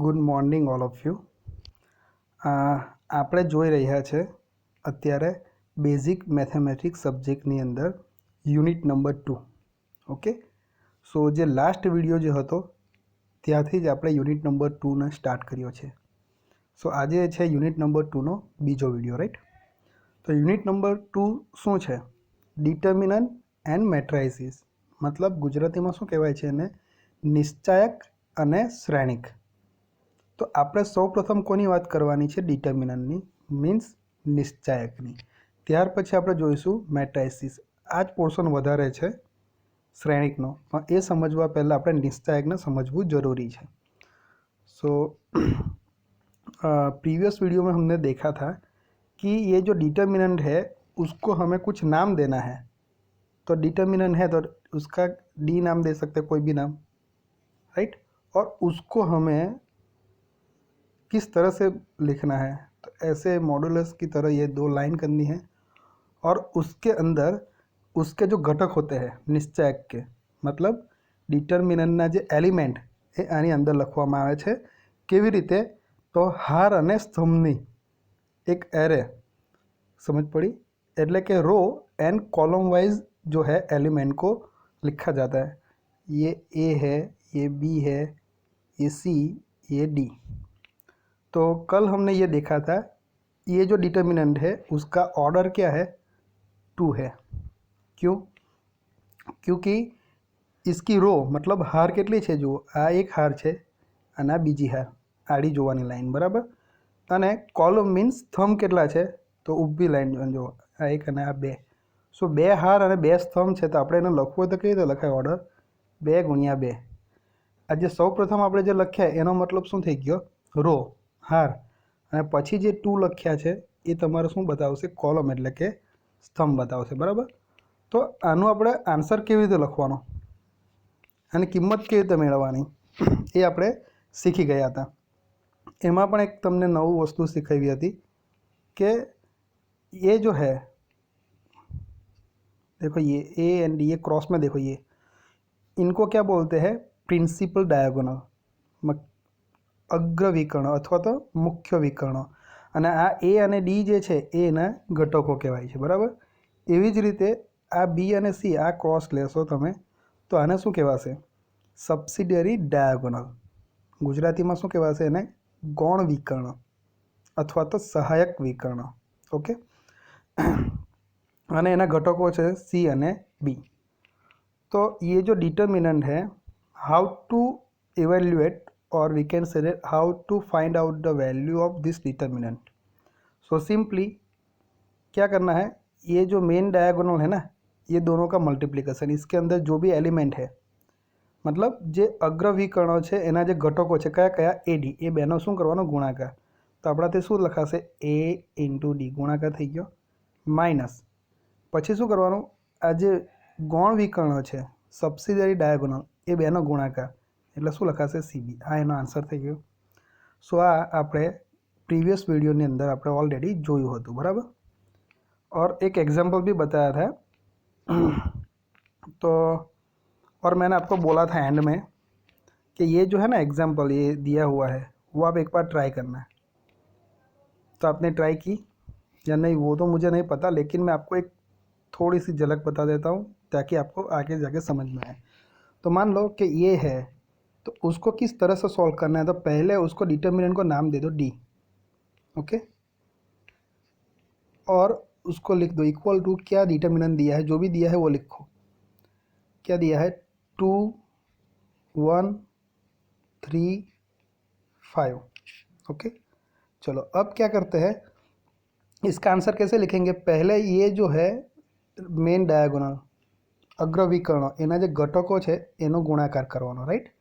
Good morning all of you. આપણે જોઈ રહ્યા છે અત્યારે બેઝિક મેથેમેટિક્સ સબ્જેક્ટની અંદર યુનિટ નંબર 2. ઓકે, સો જે લાસ્ટ વિડીયો જે હતો ત્યાંથી જ આપણે યુનિટ નંબર 2ને સ્ટાર્ટ કર્યો છે. સો આજે છે યુનિટ નંબર 2નો બીજો વિડીયો, રાઈટ? તો યુનિટ નંબર 2 શું છે? ડિટર્મિનન્ટ એન્ડ મેટ્રાઇસિસ, મતલબ ગુજરાતીમાં શું કહેવાય છે એને? નિશ્ચાયક અને શ્રેણિક. તો આપણે સૌપ્રથમ કોની વાત કરવાની છે? ડિટર્મિનન્ટની, મીન્સ નિશ્ચાયકની. ત્યાર પછી આપણે જોઈશું મેટ્રાઇસિસ. આ જ પોર્શન વધારે છે શ્રેણિકનો, પણ એ સમજવા પહેલાં આપણે નિશ્ચાયકને સમજવું જરૂરી છે. सो प्रीवियस वीडियो में हमने देखा था कि ये जो डिटर्मिनेंट है उसको हमें कुछ नाम देना है. तो डिटर्मिनेंट है तो उसका डी नाम दे सकते हैं, कोई भी नाम, राइट? और उसको हमें किस तरह से लिखना है? तो ऐसे मॉडुलस की तरह ये 2 लाइन करनी है और उसके अंदर उसके जो घटक होते हैं निश्चायक के, मतलब डिटर्मिनन्टના જે એલિમેન્ટ એ આની અંદર લખવામાં આવે છે. કેવી રીતે? તો હાર અને સ્તંભની એક એરે, समझ पड़ी? એટલે કે रो एंड कॉलम वाइज जो है एलिमेंट को लिखा जाता है. ये ए है, ये बी है, ये सी, ये डी. तो कल हमने ये देखा था, ये जो डिटर्मिनेंट है उसका ऑर्डर क्या है? 2 है. क्यों? क्योंकि इसकी रो मतलब हार કેટલી છે? જુઓ, આ એક હાર છે અને આ બીજી હાર, આડી જોવાની લાઈન, બરાબર? અને કોલમ મીન્સ સ્તંભ કેટલા છે? તો ઊભી લાઈન જુઓ, આ એક અને આ બે. સો 2 હાર અને 2 સ્તંભ છે, તો આપણે એને લખવું હોય તો કેવી રીતે લખાય ઓર્ડર? 2 × 2. આજે સૌ પ્રથમ આપણે જે લખ્યા એનો મતલબ શું થઈ ગયો? રો, હાર, અને પછી જે 2 લખ્યા છે એ તમારે શું બતાવશે? કોલમ, એટલે કે સ્તંભ બતાવશે, બરાબર? તો આનું આપણે આન્સર કેવી રીતે લખવાનો અને કિંમત કેવી રીતે મેળવવાની એ આપણે શીખી ગયા હતા. એમાં પણ એક તમને નવું વસ્તુ શીખવી હતી કે ये जो है, देखो ये ए एंड ये क्रॉस में देखो, ये इनको क्या बोलते हैं? प्रिंसिपल डायगोनल, અગ્ર વિકર્ણ અથવા તો મુખ્ય વિકર્ણ. અને આ એ અને ડી જે છે એ એના ઘટકો કહેવાય છે, બરાબર? એવી જ રીતે આ બી અને સી, આ ક્રોસ લેશો તમે તો આને શું કહેવાશે? Subsidiary diagonal. ગુજરાતીમાં શું કહેવાશે એને? ગૌણ વિકર્ણ અથવા તો સહાયક વિકર્ણ. ઓકે, અને એના ઘટકો છે સી અને બી. तो ये जो डिटर्मिनेंट है, हाउ टू इवेल्युएट और we can say how to find out the value of this determinant. So simply क्या करना है? ये जो मेन डायगोनल है ना, ये दोनों का मल्टीप्लिकेशन, इसके अंदर जो भी एलिमेंट है, मतलब जे अग्र विकर्णो છે એના જે ઘટકો છે કયા કયા? એ ડી. એ બેનો શું કરવાનો? ગુણાકાર. તો આપણાથી શું લખાશે? એ ઇન્ટુ ડી, ગુણાકાર થઈ ગયો, માઇનસ પછી શું કરવાનું? આ જે ગૌણ વિકર્ણ છે સબસિડિયરી ડાયાગોનલ, એ બેનો ગુણાકાર, એટલે શું લખાશે? સીબી. આ એનો આન્સર થઈ ગયો. સો આ આપણે प्रीवियस वीडियो ની અંદર આપણે ઓલરેડી જોયું હતું, બરાબર? और एक एग्जाम्पल भी बताया था. तो और मैंने आपको बोला था एंड में कि ये जो है ना एग्जाम्पल ये दिया हुआ है, वो आप एक बार ट्राई करना है. तो आपने ट्राई की या नहीं वो तो मुझे नहीं पता, लेकिन मैं आपको एक थोड़ी सी झलक बता देता हूँ ताकि आपको आगे जाके समझ में आए. तो मान लो कि ये है, तो उसको किस तरह से सॉल्व करना है? तो पहले उसको डिटर्मिनेंट को नाम दे दो डी. ओके, और उसको लिख दो इक्वल टू, क्या डिटर्मिनेंट दिया है, जो भी दिया है वो लिखो. क्या दिया है? 2, 1, 3, 5. ओके, चलो अब क्या करते हैं? इसका आंसर कैसे लिखेंगे? पहले ये जो है मेन डायगोनल अग्रविकर्ण, एना जो घटको है एनो गुणाकार करवानो, राइट?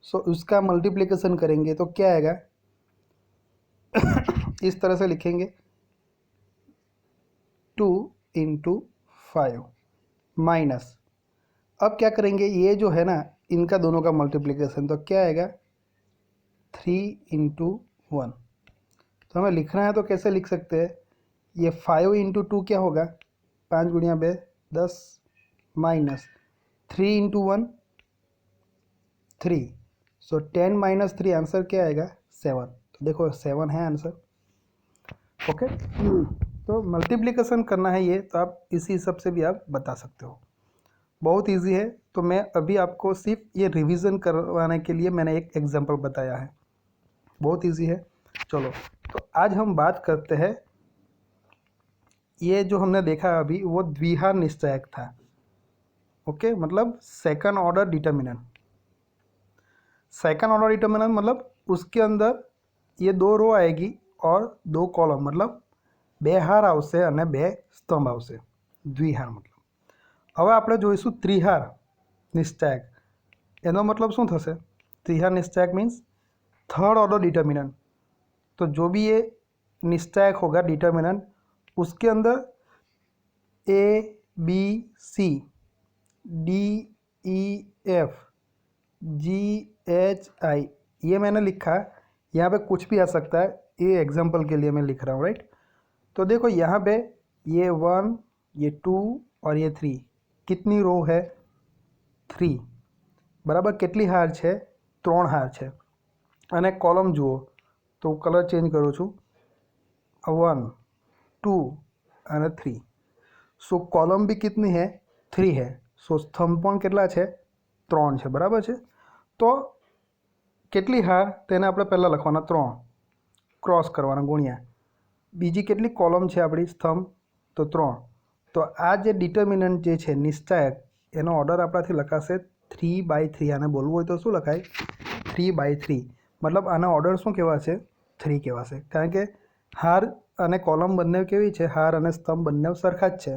सो उसका मल्टीप्लिकेशन करेंगे तो क्या आएगा? इस तरह से लिखेंगे 2 × 5 माइनस, अब क्या करेंगे? ये जो है ना इनका दोनों का मल्टीप्लिकेशन, तो क्या आएगा? 3 × 1. तो हमें लिखना है तो कैसे लिख सकते हैं? ये 5 × 2 क्या होगा? 5 × 2 10, माइनस 3 × 1 3. सो 10 माइनस 3 आंसर क्या आएगा 7। तो देखो 7 है आंसर। ओके तो मल्टीप्लिकेशन करना है ये, तो आप इसी हिसाब से भी आप बता सकते हो, बहुत इजी है। तो मैं अभी आपको सिर्फ ये रिवीजन करवाने के लिए मैंने एक एग्जांपल बताया है, बहुत इजी है। चलो तो आज हम बात करते हैं, ये जो हमने देखा अभी वो द्विहार निश्चायक था। ओके मतलब second order determinant. Second order determinant मतलब उसके अंदर ये 2 रो आएगी और 2 कॉलम, मतलब 2 हार આવશે અને 2 સ્તંભ આવશે, દ્વિહાર मतलब। હવે આપણે જોઈશું ત્રિહાર નિશ્ચાયક। એનો मतलब શું થશે? ત્રિહાર નિશ્ચાયક मीन्स थर्ड ऑर्डर डिटर्मिनेंट। तो जो भी ये निश्चायक होगा डिटर्मिनेंट, उसके अंदर A B C D E F G H I ये मैंने लिखा है, यहाँ पे कुछ भी आ सकता है, ये एग्जांपल के लिए मैं लिख रहा हूँ, राइट। तो देखो यहाँ पे ये 1 ये 2 और ये 3, कितनी रो है 3 बराबर। કેટલી હાર છે 3 હાર છે। અને કોલમ જુઓ તો કલર ચેન્જ કરું છું, 1 2 અને 3। सो कॉलम भी कितनी है 3 है। सो स्तंभ પણ કેટલા છે 3 છે બરાબર છે। તો કેટલી હાર તેને આપણે પહેલાં લખવાના 3 ક્રોસ કરવાના ગુણ્યા બીજી કેટલી કોલમ છે આપણી स्तंभ તો 3। તો આ જે ડિટર્મિનન્ટ જે છે નિશ્ચાયક એનો ઓર્ડર આપણાથી લખાશે 3/3। આને બોલવું હોય તો શું લખાય 3/3। मतलब આનો ઓર્ડર શું કહેવાશે 3 કહેવાશે, કારણ કે હાર અને કોલમ બંને કેવી છે, હાર અને સ્તંભ બંને સરખા જ છે,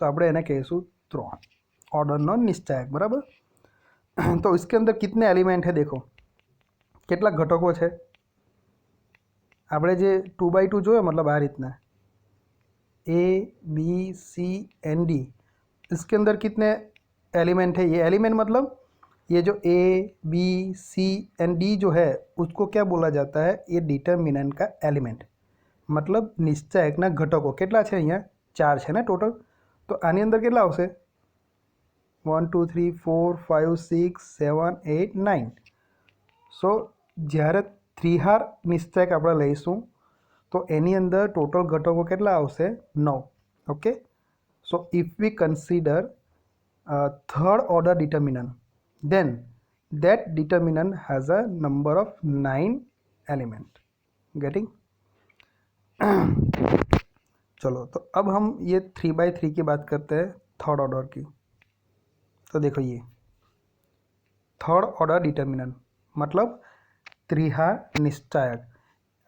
तो આપણે એને કહીશું 3 ऑर्डरનો નિશ્ચાયક बराबर। तो इसके अंदर कितने एलिमेंट है देखो, કેટલા ઘટકો છે। આપણે જે 2/2 જોયો मतलब આ રીતના A B C and D, इसके अंदर कितने एलिमेंट है। ये एलिमेंट मतलब ये जो A B C and D जो है उसको क्या बोला जाता है, ये डिटर्मिनेंट का एलिमेंट मतलब નિશ્ચાયકના ઘટકો કેટલા છે, અહીંયા 4 છે ને ટોટલ। તો આની અંદર કેટલા આવશે 1 2 3 4 5 6 7 8 9। सो જ્યારે ત્રિહાર નિશ્ચાયક આપણે લઈશું તો એની અંદર ટોટલ ઘટકો કેટલા આવશે 9। Okay so if we consider third order determinant then that determinant has a number of 9 element. Getting? चलो तो अब हम ये 3/3 की बात करते हैं थर्ड ऑर्डर की। तो देखो ये थर्ड ऑर्डर डिटर्मिनेंट मतलब त्रिहार निश्चायक।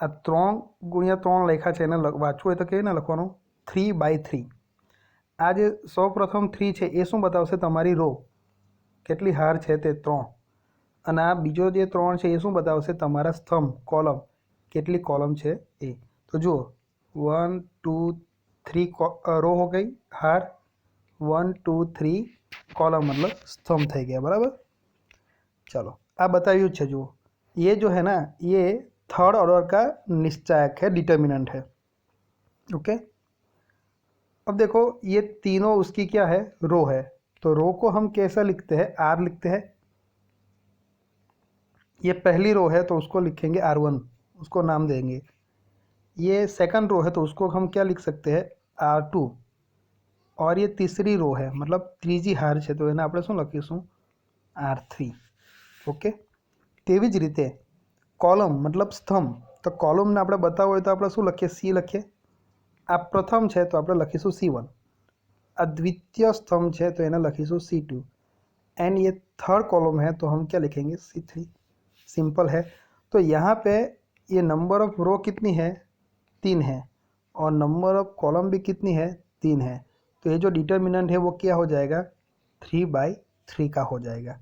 आ 3x3 लेखा है, वाँचવું હોય તો કેવી રીતના લખવાનું 3/3। आ जे सौ प्रथम 3 है ये શું બતાવશે તમારી રો કેટલી હાર છે તે 3, અને આ બીજો જે 3 છે એ શું બતાવશે તમારા સ્તંભ કોલમ કેટલી કોલમ છે એ। तो જુઓ 1 2 3 रो हो गई, हार 1 2 3 कॉलम मतलब स्तंभ થઈ ગયા बराबर। चलो आ बताइए है, जुओ ये जो है ना ये थर्ड ऑर्डर का निश्चायक है, डिटर्मिनेंट है। ओके अब देखो ये तीनों उसकी क्या है रो है, तो रो को हम कैसा लिखते हैं आर लिखते हैं। ये पहली रो है तो उसको लिखेंगे R1, उसको नाम देंगे। ये सेकंड रो है तो उसको हम क्या लिख सकते हैं R2, और ये तीसरी रो है मतलब ત્રીજી હાર છે તો એને આપણે શું લખીશું R3। ओके તેવી જ રીતે કોલમ मतलब स्तंभ, तो કોલમને આપણે બતાવવો હોય તો આપણે શું લખીએ C લખીએ। आ प्रथम है तो आप लखीशू C1, आ द्वितीय स्तंभ है तो इन्हें लखीशू C2, एंड ये थर्ड कॉलम है तो हम क्या लिखेंगे C3। सिंपल है। तो यहाँ पे ये नंबर ऑफ रो कितनी है 3 है, और नंबर ऑफ कॉलम भी कितनी है 3 है। तो ये जो डिटर्मिनेंट है वो क्या हो जाएगा 3/3 का हो जाएगा,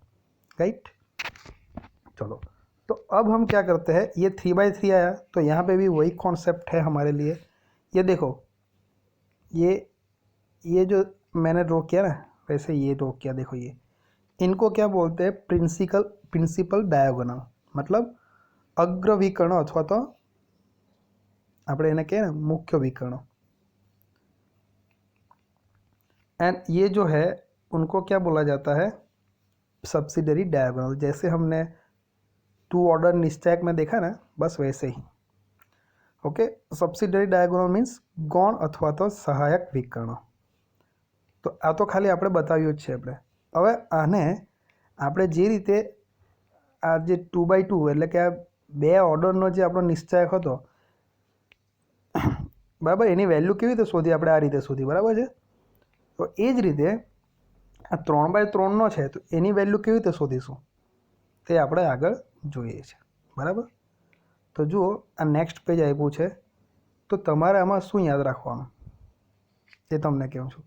राइट। चलो तो अब हम क्या करते हैं, ये 3/3 आया तो यहाँ पे भी वही कॉन्सेप्ट है हमारे लिए। ये देखो ये जो मैंने ड्रॉ किया ना वैसे ये ड्रॉ किया, देखो ये इनको क्या बोलते हैं प्रिंसिपल डायगोनल मतलब अग्र विकर्ण अथवा तो આપણે એને કહીએ ને મુખ્ય વિકર્ણો। एंड ये जो है उनको क्या बोला जाता है सब्सिडरी डायगोनल। जैसे हमने टू ऑर्डर निश्चायक में देखा ना, बस वैसे ही। ओके, सब्सिडरी डायगोनल मीन्स गौण अथवा तो सहायक विकર્ણો। તો આ તો ખાલી આપણે બતાવ્યું જ છે આપણે। હવે આને આપણે જે રીતે આ જે 2x2 એટલે કે આ બે ઓર્ડરનો જે આપણો નિશ્ચાયક હતો બરાબર, એની વેલ્યુ કેવી રીતે શોધી? આપણે આ રીતે શોધી, બરાબર છે। તો એ જ રીતે આ 3x3નો છે તો એની વેલ્યુ કેવી રીતે શોધીશું તે આપણે આગળ જોઈએ છે, બરાબર। તો જુઓ, આ નેક્સ્ટ પેજ આપ્યું છે, તો તમારે આમાં શું યાદ રાખવાનું એ તમને કહું છું।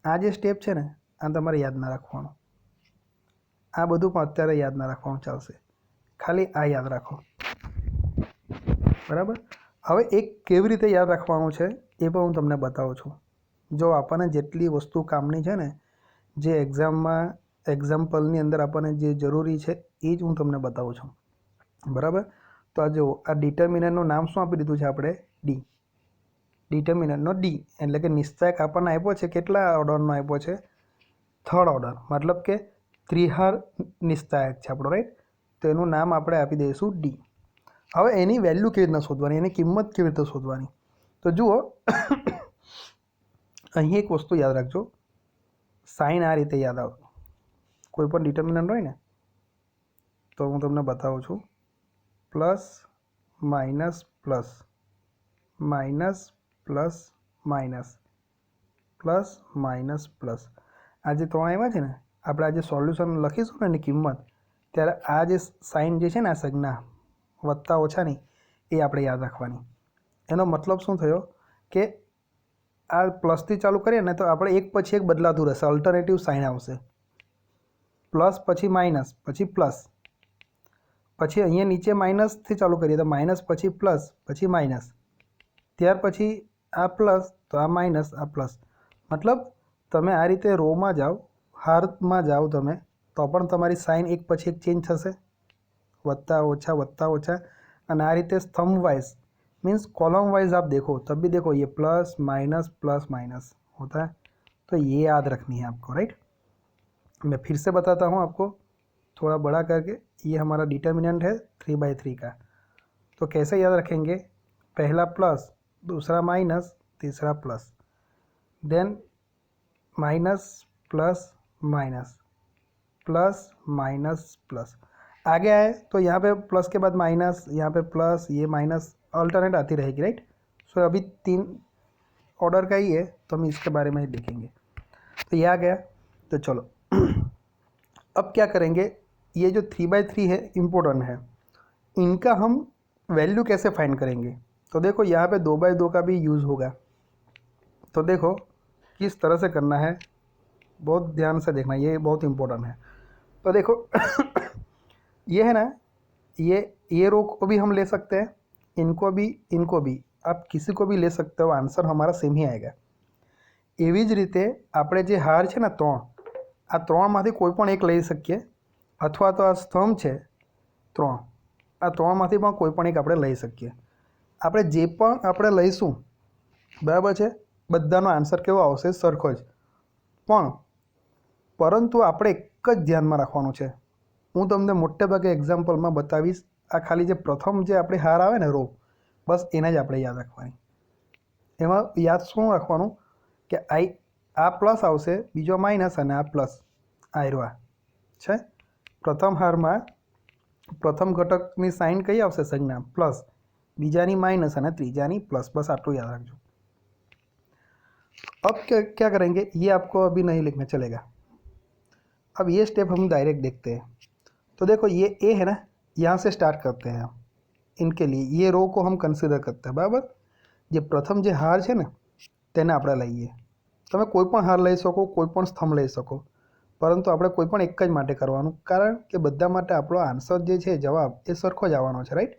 આ જે સ્ટેપ છે ને, આ તમારે યાદ ના રાખવાનું, આ બધું પણ અત્યારે યાદ ના રાખવાનું, ચાલશે, ખાલી આ યાદ રાખો, બરાબર। હવે એક કેવી રીતે યાદ રાખવાનું છે એ પણ હું તમને બતાવું છું। જો આપણને જેટલી વસ્તુ કામની છે ને, જે એક્ઝામમાં એક્ઝામ્પલની અંદર આપણને જે જરૂરી છે એ જ હું તમને બતાવું છું, બરાબર। તો આ જો આ ડિટર્મિનન્ટનું નામ શું આપી દીધું છે આપણે? ડી। ડિટર્મિનન્ટનો ડી એટલે કે નિશ્ચાયક આપણને આપ્યો છે, કેટલા ઓર્ડરનો આપ્યો છે? થર્ડ ઓર્ડર, મતલબ કે ત્રિહાર નિશ્ચાયક છે આપણો, રાઈટ। તો એનું નામ આપણે આપી દઈશું ડી। હવે એની વેલ્યુ કેવી રીતના શોધવાની, એની કિંમત કેવી રીતે શોધવાની? તો જુઓ, અહીં એક વસ્તુ યાદ રાખજો, સાઇન આ રીતે યાદ આવે, કોઈ પણ ડિટર્મિનન્ટ હોય ને તો હું તમને બતાવું છું, plus minus plus minus plus minus plus minus plus, આ જે ત્રણ આવ્યા છે ને, આપણે આ જે સોલ્યુશન લખીશું ને એની કિંમત, ત્યારે આ જે સાઇન જે છે ને, આ સંજ્ઞા વત્તા ઓછાની, એ આપણે યાદ રાખવાની। એનો મતલબ શું થયો કે આ પ્લસથી ચાલુ કરીએ ને તો આપણે એક પછી એક બદલાતું રહેશે, અલ્ટરનેટિવ સાઇન આવશે, પ્લસ પછી માઇનસ પછી પ્લસ, પછી અહીંયા નીચે માઇનસથી ચાલુ કરીએ તો માઇનસ પછી પ્લસ પછી માઇનસ, ત્યાર પછી આ પ્લસ તો આ માઇનસ આ પ્લસ। મતલબ તમે આ રીતે રોમાં જાઓ, હારમાં જાઓ તમે, તો પણ તમારી સાઇન એક પછી એક ચેન્જ થશે, વત્તા ઓછા, અને આ રીતે स्तंभ वाइज मीन्स कॉलम वाइज आप देखो तब भी देखो ये प्लस माइनस होता है। तो ये याद रखनी है आपको, राइट। मैं फिर से बताता हूँ आपको थोड़ा बड़ा करके, ये हमारा डिटर्मिनेंट है 3/3 का। तो कैसे याद रखेंगे? पहला प्लस, दूसरा माइनस, तीसरा plus, then minus plus minus plus minus plus, आगे आए तो यहाँ पे प्लस के बाद माइनस, यहाँ पे प्लस, ये माइनस, अल्टरनेट आती रहेगी, राइट। सो अभी 3 ऑर्डर का ही है तो हम इसके बारे में ही देखेंगे। तो ये आ गया, तो चलो अब क्या करेंगे, ये जो 3/3 है इम्पोर्टेंट है, इनका हम वैल्यू कैसे फाइंड करेंगे? तो देखो यहाँ पे 2/2 का भी यूज़ होगा, तो देखो किस तरह से करना है, बहुत ध्यान से देखना, ये बहुत इम्पोर्टेंट है। तो देखो ये है ना, ये रो को भी हम ले सकते हैं, इनको भी आप किसी को भी ले सकते हो, आंसर हमारा सेम ही आएगा। એવી જ રીતે આપણે જે હાર છે ને 3, આ 3માંથી કોઈ પણ એક લઈ શકીએ, અથવા તો આ સ્તંભ છે 3, આ 3માંથી પણ કોઈ પણ એક આપણે લઈ શકીએ। આપણે જે પણ આપણે લઈશું, બરાબર છે, બધાનો આન્સર કેવો આવશે? સરખો જ। પરંતુ આપણે એક જ ધ્યાનમાં રાખવાનું છે, હું તમને મોટે ભાગે એક્ઝામ્પલમાં બતાવીશ, આ ખાલી જે પ્રથમ જે આપણે હાર આવે ને રો, બસ એને જ આપણે યાદ રાખવાની। એમાં યાદ શું રાખવાનું કે આ પ્લસ આવશે, બીજો માઇનસ અને આ પ્લસ, આ રહ્યો છે। પ્રથમ હારમાં પ્રથમ ઘટકની સાઇન કઈ આવશે? સંજ્ઞા પ્લસ, બીજાની માઇનસ અને ત્રીજાની પ્લસ, बस આટલું યાદ રાખજો। अब क्या करेंगे, ये आपको अभी नहीं लिखना चलेगा, अब ये स्टेप हम डायरेक्ट देखते हैं। तो देखो ये ए है ना, यहाँ से स्टार्ट करते हैं हम, इनके लिए ये रो को हम कंसिडर करते हैं, बराबर। જે પ્રથમ જે હાર છે ને તેને આપણે લઈએ, તમે કોઈ પણ હાર લઈ શકો, કોઈ પણ સ્તંભ લઈ શકો, પરંતુ આપણે કોઈ પણ એક જ માટે કરવાનું, કારણ કે બધા માટે આપણો આન્સર જે છે, જવાબ એ સરખો જ આવવાનો છે, right.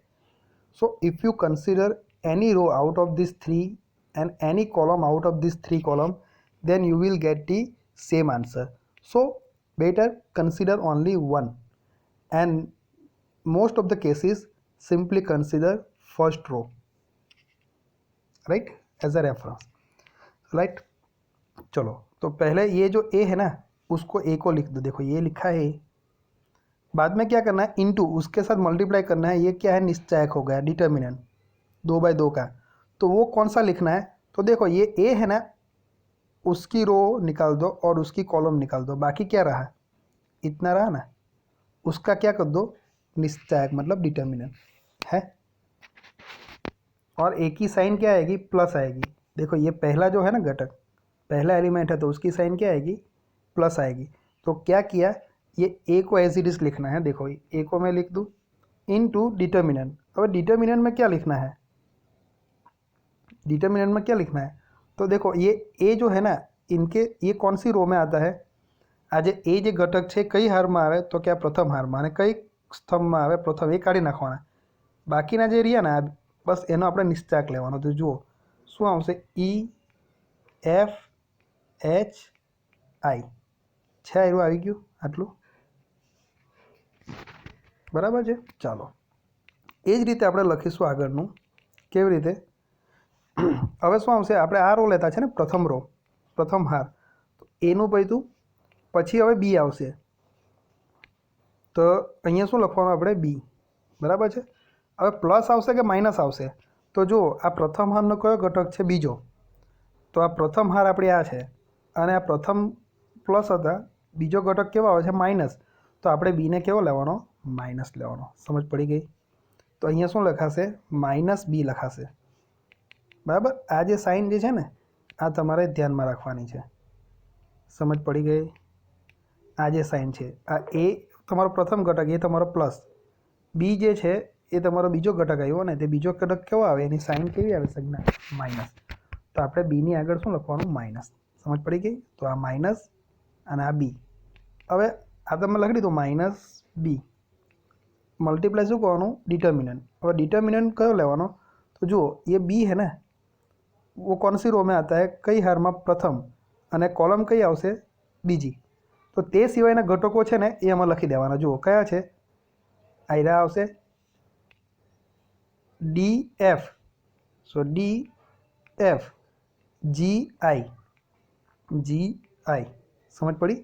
So if you consider any row out of this 3 and any column out of these 3 column, then you will get the same answer. So better consider only one, and most of the cases simply consider first row, right, as a reference, right। चलो तो पहले ये जो ए है ना, उसको ए को लिख दो, देखो ये लिखा है, बाद में क्या करना है, इनटू उसके साथ मल्टीप्लाई करना है। ये क्या है, निश्चायक हो गया, डिटर्मिनेंट 2/2 का। तो वो कौन सा लिखना है, तो देखो ये ए है ना, उसकी रो निकाल दो और उसकी कॉलम निकाल दो, बाकी क्या रहा, इतना रहा ना, उसका क्या कर दो, निश्चायक मतलब डिटर्मिनेंट है। और ए की साइन क्या आएगी, प्लस आएगी। देखो ये पहला जो है ना घटक, पहला एलिमेंट है, तो उसकी साइन क्या आएगी, प्लस आएगी। तो क्या किया, ये ए को एज इट इज लिखना है। देखो ए को मैं लिख दूँ इनटू डिटर्मिनेंट। अब डिटर्मिनेंट में क्या लिखना है, डिटर्मिनेंट में क्या लिखना है, तो देखो ये ए जो है ना, इनके ये कौन सी रो में आता है, आज ए जो घटक है कई हार में आवे, तो क्या प्रथम हार में, कई स्तंभ में आवे प्रथम, ए काढ़ी नाखवाना। बाकीना जे रह्या ने बस एनो આપણે નિશ્ચાયક લેવાનો। તો જુઓ શું આવશે, EFHI છે, આવ્યું આવી ગયું આટલું, બરાબર છે। ચાલો એ જ રીતે આપણે લખીશું આગળનું, કેવી રીતે, હવે શું આવશે, આપણે આ રો લેતા છે ને, પ્રથમ રો, પ્રથમ હાર, તો એનું પૈતું પછી હવે બી આવશે, તો અહીંયા શું લખવાનું આપણે, બી, બરાબર છે। હવે પ્લસ આવશે કે માઇનસ આવશે, તો જો આ પ્રથમ હારનો કયો ઘટક છે, બીજો, તો આ પ્રથમ હાર આપણી આ છે, અને આ પ્રથમ પ્લસ હતા, બીજો ઘટક કેવો આવે છે, માઇનસ, તો આપણે બીને કેવો લેવાનો, માઇનસ લેવાનો। સમજ પડી ગઈ, તો અહીંયા શું લખાશે, -b લખાશે, બરાબર। આ જે સાઇન જે છે ને, આ તમારે ધ્યાનમાં રાખવાની છે। સમજ પડી ગઈ, આ જે સાઇન છે, આ એ તમારો પ્રથમ ઘટક, એ તમારો પ્લસ, બી જે છે એ તમારો બીજો ઘટક આવ્યો ને, તે બીજો ઘટક કેવો આવે, એની સાઇન કેવી આવે, સંજ્ઞા માઇનસ, તો આપણે બીની આગળ શું લખવાનું, માઇનસ। સમજ પડી ગઈ, તો આ માઇનસ અને આ બી, હવે આ તમે લખી દીધું -b, મલ્ટીપ્લાય શું કરવાનું, डिटर्मिनेंट। હવે डिटर्मिनेंट कयो लेवानो, तो जुओ ये बी है ना, वो कौन सी रो में आता है, कई हार में प्रथम, અને કોલમ કઈ આવશે, બીજી, તો તે સિવાયના ઘટકો છે ને એ આમાં લખી દેવાના। જુઓ કયા છે, આયરા આવશે DF, સો DF GI, સમજ પડી।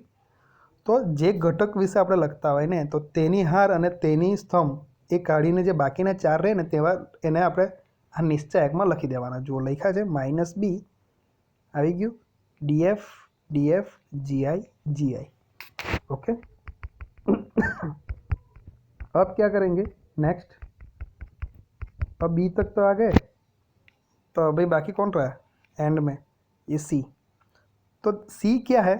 તો જે ઘટક વિશે આપણે લખતા હોય ને, તો તેની હાર અને તેની સ્તંભ એ કાઢીને જે બાકીના ચાર રહે ને, તેવા એને આપણે આ નિશ્ચાયકમાં લખી દેવાના। જુઓ લખ્યા છે -b આવી ગયું, DF GI। ओके अब क्या करेंगे नेक्स्ट, अब बी तक तो आ गए, तो भाई बाकी कौन रहा एंड में, ये सी। तो सी क्या है,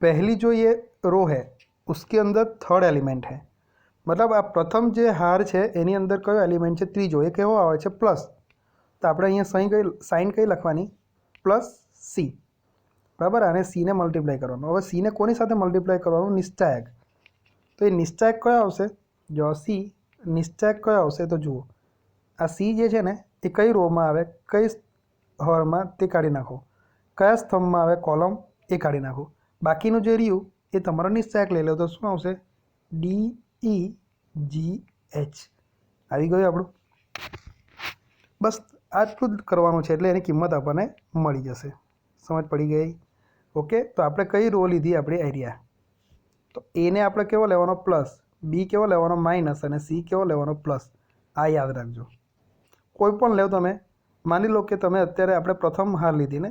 पहली जो ये रो है उसके अंदर थर्ड एलिमेंट है, मतलब आ प्रथम जे हार है एनी अंदर कयो एलिमेंट है, त्रीजो, ए केवो आवे छे, प्लस, तो આપણે અહીંયા સાइन कई લખવાની, +c, बराबर। आने सी ने मल्टीप्लाय करवानो। હવે सी ने कोनी साथे मल्टीप्लाय करवानो, निश्चायक, तो ये निश्चायक कयो आवशे, जो सी निश्चायक कयो आवशे, तो जुओ आ सी जे छे ने ए कई रो में आवे, कई हर में ते काढी नाखो, कया स्तंभ में आवे, कॉलम, ए काढी नाखो, बाकीनुं जे रह्युं ए तमारो निश्चायक लई लो, तो शुं आवशे, DEGH આવી ગયું આપણું। બસ આટલું જ કરવાનું છે, એટલે એની કિંમત આપણને મળી જશે। समझ पड़ी गई, ओके। तो આપણે કઈ રો લીધી, આપણી એરિયા, તો એ ને આપણે કેવો લેવાનો, પ્લસ, બી કેવો લેવાનો, માઇનસ, અને સી કેવો લેવાનો, પ્લસ। આ યાદ રાખજો, કોઈ પણ લેવ તમે, માની લો કે તમે અત્યારે આપણે પ્રથમ હાર લીધી ને,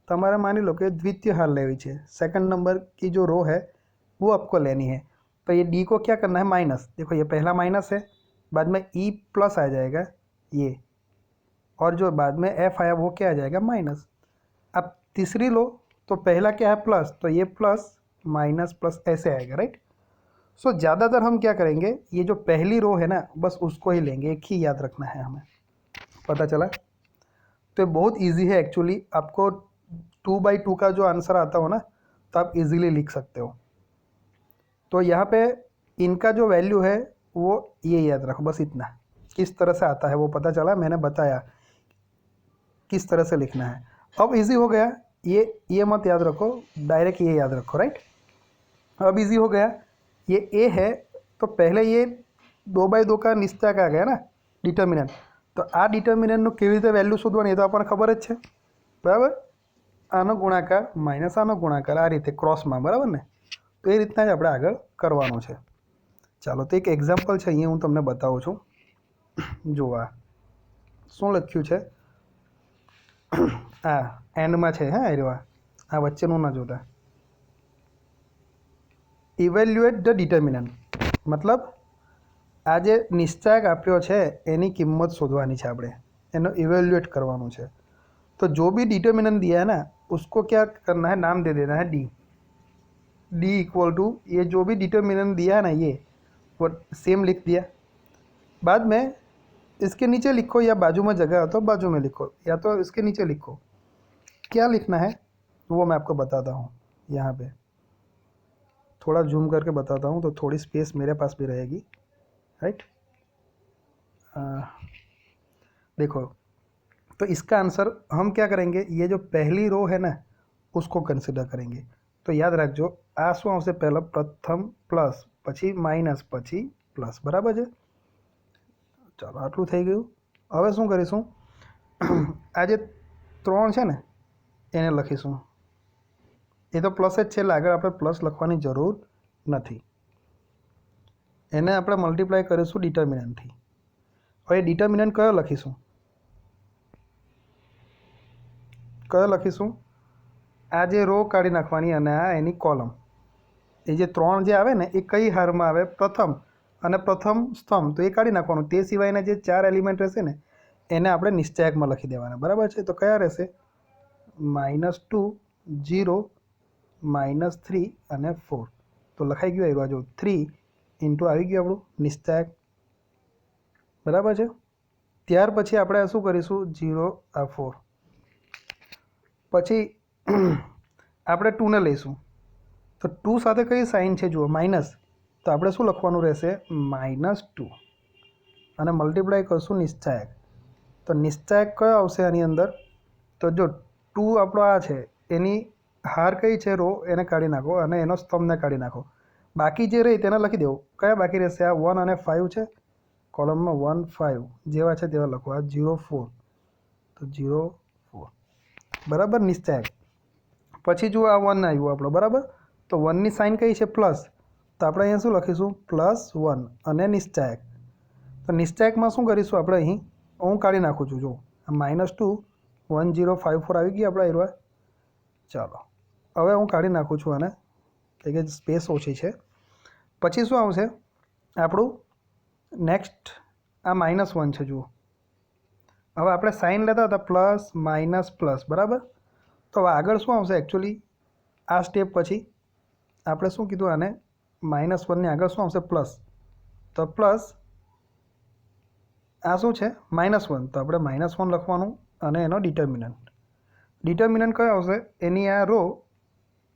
તમારે मानी लो कि द्वितीय हार लेवी है, सेकंड नंबर की जो रो है वो आपको लेनी है, तो ये डी को क्या करना है, माइनस। देखो ये पहला माइनस है, बाद में ई प्लस आ जाएगा ये, और जो बाद में एफ आया वो क्या आ जाएगा, माइनस। अब तीसरी लो, तो पहला क्या है, प्लस, तो ये प्लस माइनस प्लस ऐसे आएगा, राइट। सो ज़्यादातर हम क्या करेंगे, ये जो पहली रो है ना, बस उसको ही लेंगे, एक ही याद रखना है हमें, पता चला। तो बहुत इजी है एक्चुअली, आपको 2/2 का जो आंसर आता हो ना, तो आप इजीली लिख सकते हो। तो यहाँ पे इनका जो वैल्यू है वो ये याद रखो, बस इतना। किस तरह से आता है वो पता चला, मैंने बताया किस तरह से लिखना है। अब इजी हो गया, ये मत याद रखो, डायरेक्ट ये याद रखो, राइट। अब इजी हो गया, ये ए है, तो पहले ये 2/2 का निश्चायक आ गया ना, डिटर्मिनेंट। तो आ डिटर्मिनेंटનું કેવી રીતે વેલ્યુ શોધવાની, એ તો આપણને ખબર જ છે, બરાબર। આનો ગુણાકાર માઇનસ આનો ગુણાકાર, આ રીતે ક્રોસમાં, બરાબર ને। તો તો એ રીતના જ આપણે આગળ કરવાનું છે. ચાલો તો એક એક્ઝામ્પલ છે, અહીંયા હું તમને બતાવું છું. જો આ શું લખ્યું છે, આ એન્ડમાં છે. હા એરવા આ વચ્ચેનું ના જોતા. ઇવેલ્યુએટ ધ ડિટર્મિનન્ટ, મતલબ આ જે નિશ્ચાયક આપ્યો છે એની કિંમત શોધવાની છે, આપણે એનો इवेल्युएट करवाना है. तो जो भी डिटर्मिनेंट दिया है ना उसको क्या करना है, नाम दे देना है डी. डी इक्वल टू ये जो भी डिटर्मिनेंट दिया है ना ये वो सेम लिख दिया. बाद में इसके नीचे लिखो या बाजू में जगह हो तो बाजू में लिखो या तो इसके नीचे लिखो. क्या लिखना है वो मैं आपको बताता हूँ. यहाँ पे थोड़ा जूम करके बताता हूँ तो थोड़ी स्पेस मेरे पास भी रहेगी. राइट, देखो तो इसका आंसर हम क्या करेंगे, ये जो पहली रो है ना उसको कंसिडर करेंगे. तो याद रखो आ शू आवशे, पहला प्रथम प्लस पछी माइनस पछी प्लस, बराबर है. चलो आटलू थई गयुं. हवे शुं करीशुं, आ जे 3 छे ने एने लखीशुं. ए तो प्लस ज छे એટલે આગળ આપણે પ્લસ લખવાની જરૂર નથી. એને આપણે મલ્ટીપ્લાય કરીશું ડિટર્મિનન્ટથી. હવે ડિટર્મિનન્ટ કયો લખીશું, કયો લખીશું, આ જે રો કાઢી નાખવાની અને આ એની કોલમ. એ જે 3 જે આવે ને એ કઈ હારમાં આવે, પ્રથમ અને પ્રથમ સ્તંભ, તો એ કાઢી નાખવાનું. તે સિવાયના જે 4 એલિમેન્ટ રહેશે ને એને આપણે નિશ્ચાયકમાં લખી દેવાના, બરાબર છે. તો કયા રહેશે, -2 0 -3 અને 4. તો લખાઈ ગયું આવ્યું, જો 3 ઇન્ટુ આવી ગયું આપણું નિશ્ચાયક, બરાબર છે. ત્યાર પછી આપણે શું કરીશું, 0 આ 4 પછી આપણે 2 ને લઈશું. તો 2 સાથે કઈ સાઇન છે જુઓ, માઇનસ. તો આપણે શું લખવાનું રહેશે, -2 અને મલ્ટીપ્લાય કરશું નિશ્ચાયક. તો નિશ્ચાયક કયો આવશે આની અંદર, તો જો 2 આપણો આ છે એની હાર કઈ છે રો, એને કાઢી નાખો અને એનો સ્તંભને કાઢી નાખો. બાકી જે રહી તેને લખી દેવું. કયા બાકી રહેશે, આ 1 અને 5 છે, કોલમમાં 1 5 જેવા છે તેવા લખો. આ 0 4 તો 0 4, બરાબર નિશ્ચાયક. પછી જુઓ આ 1 આવ્યું આપણો, બરાબર. તો 1ની સાઇન કઈ છે, પ્લસ. તો આપણે અહીંયા શું લખીશું, +1 અને નિશ્ચાયક. તો નિશ્ચાયકમાં શું કરીશું આપણે, અહીં હું કાઢી નાખું છું. જો -2 1 0 5 4 આવી ગઈ આપણા એરવા. ચાલો હવે હું કાઢી નાખું છું આને, કે સ્પેસ ઓછી છે. પછી શું આવશે આપણું નેક્સ્ટ, આ -1 છે જુઓ. હવે આપણે સાઇન લેતા હતા પ્લસ માઇનસ પ્લસ, બરાબર. તો હવે આગળ શું આવશે, એકચ્યુઅલી આ સ્ટેપ પછી આપણે શું કીધું આને, -1ની આગળ શું આવશે, પ્લસ. તો પ્લસ આ શું છે, -1. તો આપણે -1 લખવાનું અને એનો डिटर्मिनेंट. डिटर्मिनेंट कया आवशे, एनी आ रो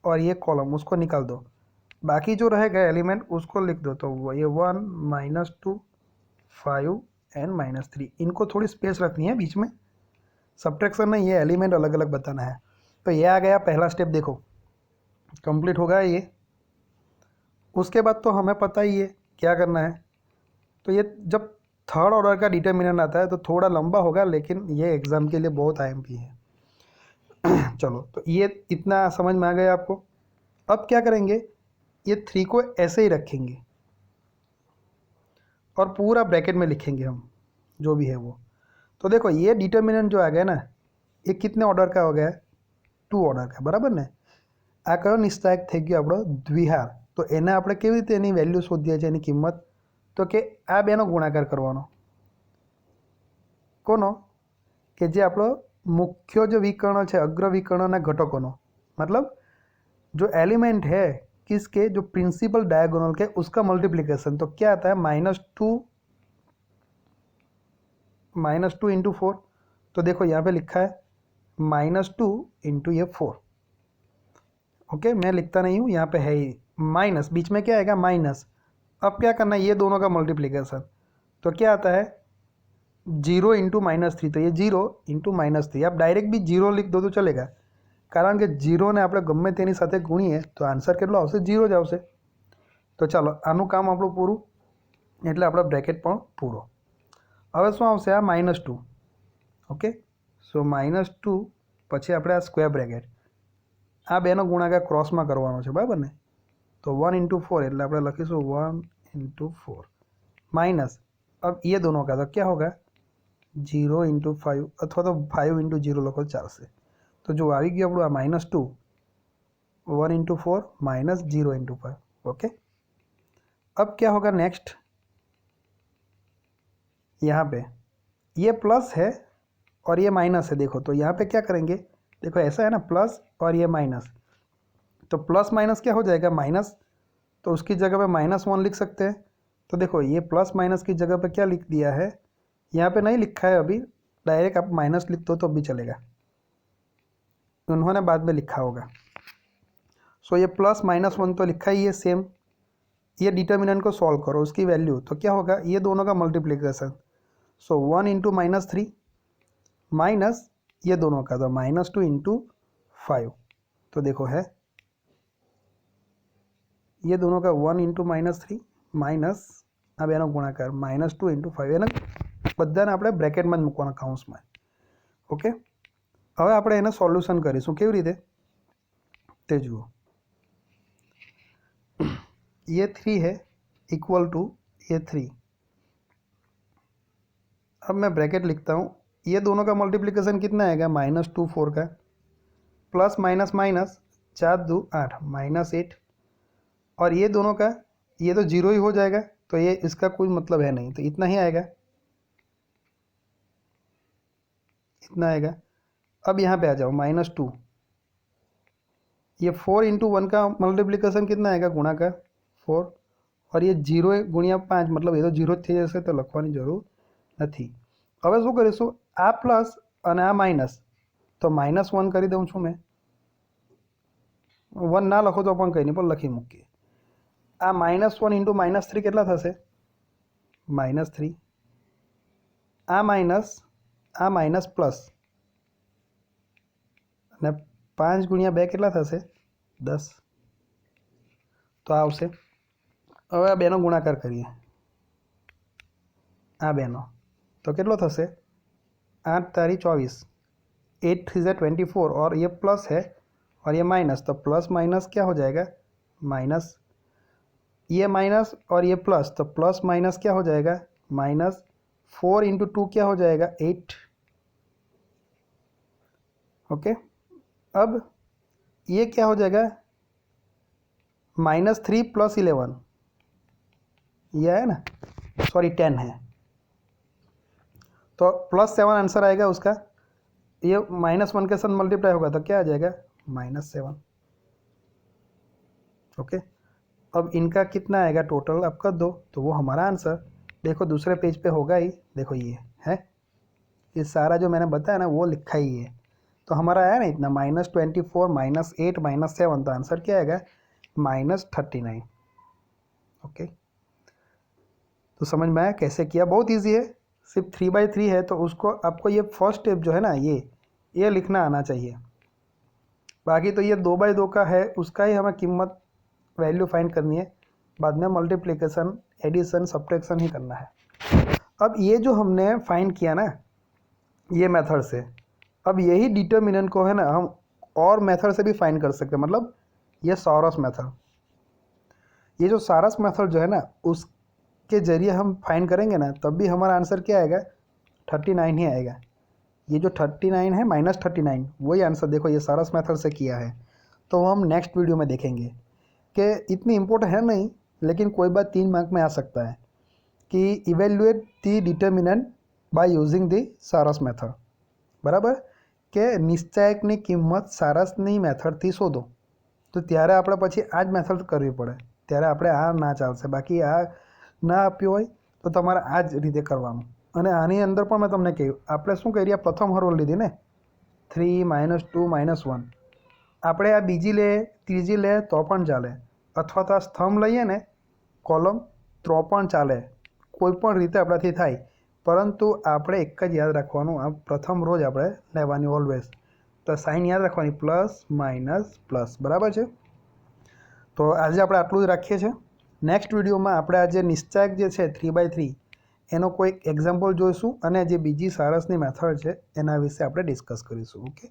और ये कॉलम उसको निकाल दो. बाकी जो रहेगा एलिमेंट उसको लिख दो. तो ये 1 -2 5 एंड -3, इनको थोड़ी स्पेस रखनी है बीच में. सब्ट्रैक्शन में ये एलिमेंट अलग अलग बताना है. तो ये आ गया पहला स्टेप, देखो कंप्लीट हो गया ये. उसके बाद तो हमें पता ही है क्या करना है. तो ये जब थर्ड ऑर्डर का डिटर्मिनेंट आता है तो थोड़ा लंबा होगा, लेकिन ये एग्ज़ाम के लिए बहुत आईएमपी है. चलो तो ये इतना समझ में आ गया आपको. अब क्या करेंगे, ये 3 को ऐसे ही रखेंगे और पूरा ब्रैकेट में लिखेंगे हम जो भी है वो. तो देखो ये डिटर्मिनेंट जो आ गया ना, ये कितने ऑर्डर का हो गया, 2 ऑर्डर का, बराबर ने. आ कयो निश्चायक થઈ ગયો આપણો દ્વિહાર. તો એને આપણે કેવી રીતે એની વેલ્યુ શોધીએ છીએ, એની કિંમત, તો કે આ બેનો ગુણાકાર કરવાનો. કોનો, કે જે આપણો मुख्य जो विकर्ण है अग्र विकर्ण घटकों, मतलब जो एलिमेंट है किसके, जो प्रिंसिपल डायगोनल के, उसका मल्टीप्लिकेशन. तो क्या आता है, -2 इंटू 4. तो देखो यहाँ पे लिखा है -2 इंटू ये 4. ओके, मैं लिखता नहीं हूँ, यहाँ पे है ही माइनस, बीच में क्या आएगा, माइनस. अब क्या करना है, ये दोनों का मल्टीप्लिकेशन. तो क्या आता है 0 इंटू -3. तो ये 0 इंटू -3. आप डायरेक्ट भी 0 लिख दो तो चलेगा, कारण के 0 ने આપણે ગમે તેની સાથે ગુણીએ તો આન્સર કેટલો આવશે, 0 જ આવશે. તો ચાલો આનું કામ આપણું પૂરું, એટલે આપણો બ્રેકેટ પણ પૂરો. હવે શું આવશે, આ -2. ઓકે, સો -2 પછી આપણે આ સ્ક્વેર બ્રેકેટ, આ બેનો ગુણાકાર ક્રોસમાં કરવાનો છે, બરાબર ને. तो 1 इंटू 4 એટલે આપણે લખીશું 1 इंटू 4 माइनस अब ये दोनों का तो क्या होगा 0 इंटू 5 अथवा तो 5 इंटू 0 लखो चालशे। तो जो आ गया अपू आ -2 1 इंटू 4 माइनस 0 इंटू 5। ओके, अब क्या होगा नेक्स्ट, यहाँ पे ये प्लस है और ये माइनस है। देखो तो यहाँ पे क्या करेंगे, देखो ऐसा है ना, प्लस और ये माइनस, तो प्लस माइनस क्या हो जाएगा माइनस, तो उसकी जगह पे -1 लिख सकते हैं। तो देखो ये प्लस माइनस की जगह पे क्या लिख दिया है, यहाँ पे नहीं लिखा है अभी, डायरेक्ट आप माइनस लिख दो तो भी चलेगा, उन्होंने बाद में लिखा होगा। सो ये प्लस -1 तो लिखा ही है सेम। ये डिटर्मिनेंट को सॉल्व करो, उसकी वैल्यू तो क्या होगा, ये दोनों का मल्टीप्लिकेशन। सो 1 इंटू -3 माइनस ये दोनों का तो -2 इंटू 5। तो देखो है ये दोनों का 1 इंटू -3 माइनस आ बेनो गुणाकार -2 इंटू 5 एने बधाने आपणे ब्रेकेटमां ज मूकवाना काउंसमां। ओके, हवे आपणे एने सोल्यूशन करीशुं केवी रीते ते जुओ। ये 3 है इक्वल टू ये 3। अब मैं ब्रैकेट लिखता हूँ, ये दोनों का मल्टीप्लिकेशन कितना आएगा -2 4 का, प्लस माइनस माइनस 4 2 8 -8, और ये दोनों का ये तो 0 ही हो जाएगा, तो ये इसका कोई मतलब है नहीं, तो इतना ही आएगा, इतना आएगा। अब यहाँ पे आ जाओ -2, ये 4 इंटू 1 का मल्टीप्लिकेशन कितना आएगा गुणाकार 4, और ये 0 गुणिया 5 मतलब ये तो 0 थी जैसे, तो लखवानी जरूर नहीं। हवे शू करीशुं, आ प्लस और आ माइनस, तो -1 कर दूँ छूँ मैं, 1 ना लखो तो पण कहीं नहीं, पर लखी मूकीए। आ -1 इंटू -3 केटला थशे -3, आ माइनस प्लस, ने 5 गुणिया 2 केटला थशे 10, तो आवशे। हवे आ बेनो गुणाकार करिए, आ बेनो तो केटलो थशे 8 तारी 24, 8 3 ज़ा 24, और ये प्लस है और ये माइनस, तो प्लस माइनस क्या हो जाएगा माइनस, ये माइनस और ये प्लस, तो प्लस माइनस क्या हो जाएगा -4 इंटू 2 क्या हो जाएगा 8। ओके, अब ये क्या हो जाएगा -3 प्लस 11, ये है ना, सॉरी 10 है, तो +7 आंसर आएगा उसका। ये -1 के साथ मल्टीप्लाई होगा तो क्या आ जाएगा -7। ओके, अब इनका कितना आएगा टोटल आप कर दो, तो वो हमारा आंसर देखो दूसरे पेज पे होगा ही। देखो ये है, ये सारा जो मैंने बताया ना वो लिखा ही है, तो हमारा आया ना इतना -24 -8 -7, तो आंसर क्या आएगा -39। ओके, तो समझ में आया कैसे किया, बहुत ईजी है, सिर्फ 3/3 है, तो उसको आपको ये फर्स्ट स्टेप जो है ना ये लिखना आना चाहिए। बाकी तो ये 2/2 का है, उसका ही हमें कीमत वैल्यू फाइंड करनी है, बाद में मल्टीप्लिकेशन एडिशन सब्ट्रैक्शन ही करना है। अब ये जो हमने फाइंड किया ना ये मेथड से, अब यही डिटर्मिनेंट को है ना हम और मेथड से भी फाइंड कर सकते हैं, मतलब ये सॉरस मेथड, ये जो सॉरस मेथड जो है ना उसके जरिए हम फाइंड करेंगे ना, तब भी हमारा आंसर क्या आएगा 39 ही आएगा। ये जो 39 है -39 वही आंसर देखो ये सॉरस मेथड से किया है, तो हम नेक्स्ट वीडियो में देखेंगे कि इतनी इम्पोर्टेंट है नहीं, लेकिन कोई बात 3 मार्क में आ सकता है कि evaluate the determinant by using the sorus method, बराबर કે નિશ્ચાયકની કિંમત સારસની મેથડથી શોધો, તો ત્યારે આપણે પછી આ જ મેથડ કરવી પડે, ત્યારે આપણે આ ના ચાલશે, બાકી આ ના આપ્યું હોય તો તમારે આ જ રીતે કરવાનું। અને આની અંદર પણ મેં તમને કહ્યું આપણે શું કરીએ, પ્રથમ હરોળ લીધી ને 3 -2 -1, આપણે આ બીજી લે ત્રીજી લે તો પણ ચાલે, અથવા તો આ સ્તંભ લઈએ ને કોલમ તો પણ ચાલે, કોઈ પણ રીતે આપણાથી થાય, परंतु આપણે એક જ યાદ રાખવાનું, આ પ્રથમ રો જ આપણે લેવાની ઓલવેઝ, તો સાઇન યાદ રાખવાની પ્લસ માઇનસ પ્લસ, બરાબર છે। તો આજે આપણે આટલું જ રાખીએ છીએ, નેક્સ્ટ વિડીયોમાં આપણે આજે નિશ્ચાયક જે છે 3/3 એનો કોઈ એક્ઝામ્પલ જોઈશું, અને જે બીજી સારસની મેથડ છે એના વિશે આપણે ડિસ્કસ કરીશું। ઓકે।